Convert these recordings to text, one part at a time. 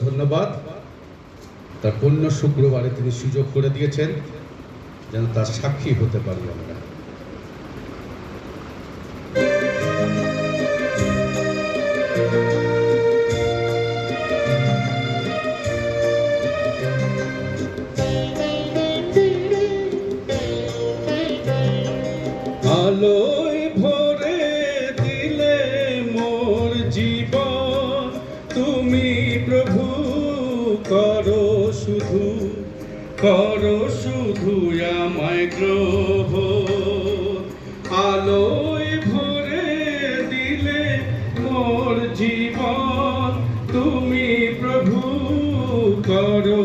ধন্যবাদ। তার পুণ্য শুক্রবারে তিনি সুযোগ করে দিয়েছেন যেন তার সাক্ষী হতে পারি আমরা। আলোয় ভরে দিলে মোর জীবন, তুমি প্রভু করো শুধু আমায় গ্রহণ। আলোয় ভরে দিলে মোর জীবন, তুমি প্রভু করো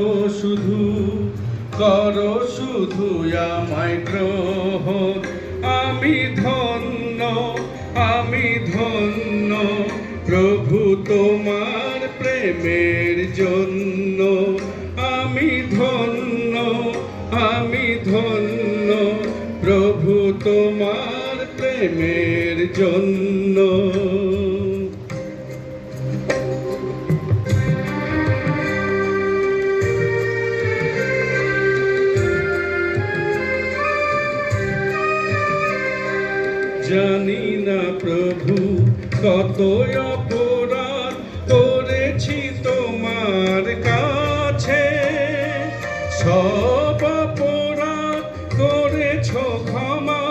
শুধু আমায় গ্রহণ। আমি ধন্য প্রভু তোমার প্রেমের জন্য। আমি ধন্য প্রভু তোমার প্রেমের জন্য। জানি না প্রভু কত অপরাধ করেছি তোমার কাছে, সব অপরাধ করেছ ক্ষমা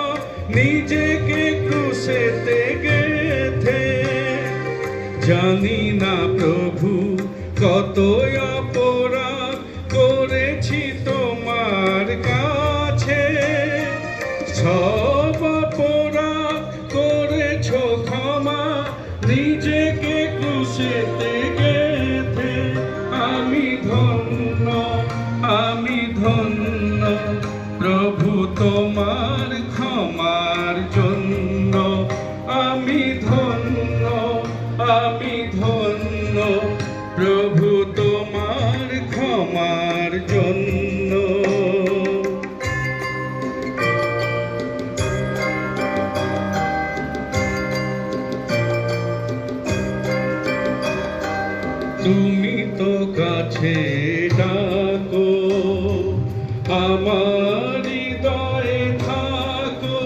নিজেকে ক্রুশেতে গেথে। জানি না প্রভু কত অপরাধ করেছি তোমার কাছে, সব অপরাধ করেছ ক্ষমা নিজেকে ক্রুশেতে গেথে। আমি ধন্য প্রভু তোমার ক্ষমার জন্য। আমি ধন্য প্রভু তোমার ক্ষমার জন্য। তুমি তো কাছে ডাকো, আমার হৃদয়ে থাকো।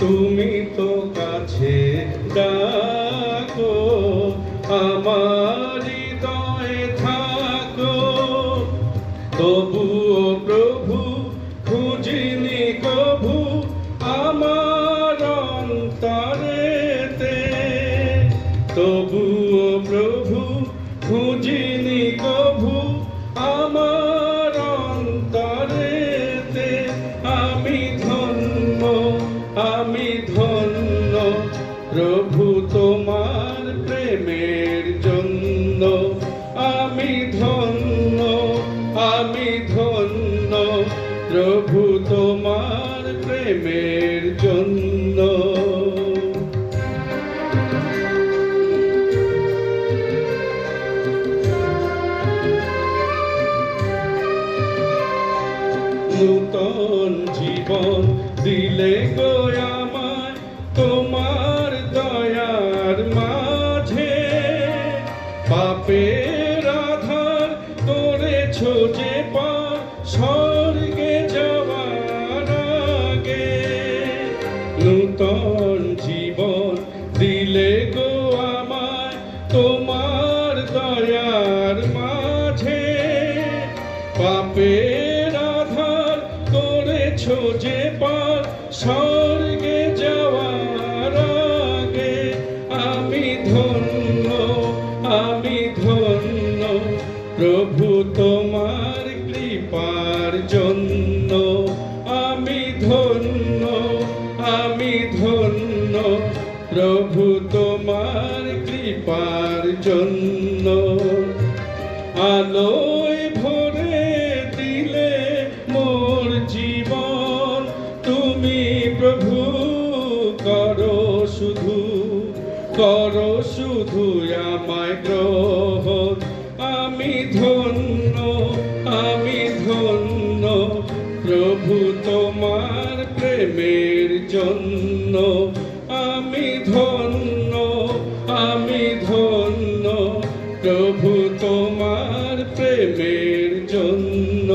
তুমি তো কাছে ডাকো, আমার হৃদয়ে থাকো। তবুও প্রভু খুঁজিনি কভু আমার অন্তরেতে। তবুও প্রভু খুঁজিনি কভু আমার অন্তরেতে। আমি ধন্য প্রভু তোমার প্রেমের জন্য। আমি ধন্য প্রভু তোমার প্রেমের জন্য। নূতন জীবন দিলে গো আমায় তোমার দয়ার মাঝে। পাপের আধার করেছ যে পার স্বর্গে যাওয়ার আগে। নূতন জীবন দিলে গো আমায় তোমার দয়ার মাঝে। পাপের আধার করেছ যে পার স্বর্গে যাওয়ার আগে। আমি ধন্য প্রভু তোমার কৃপার জন্য। আমি ধন্য প্রভু তোমার কৃপার জন্য। আলোয় ভরে দিলে মোর জীবন, তুমি প্রভু করো শুধু আমায় গ্রহণ। আমি ধন্য প্রভু তোমার প্রেমের জন্য। আমি ধন্য প্রভু তোমার প্রেমের জন্য।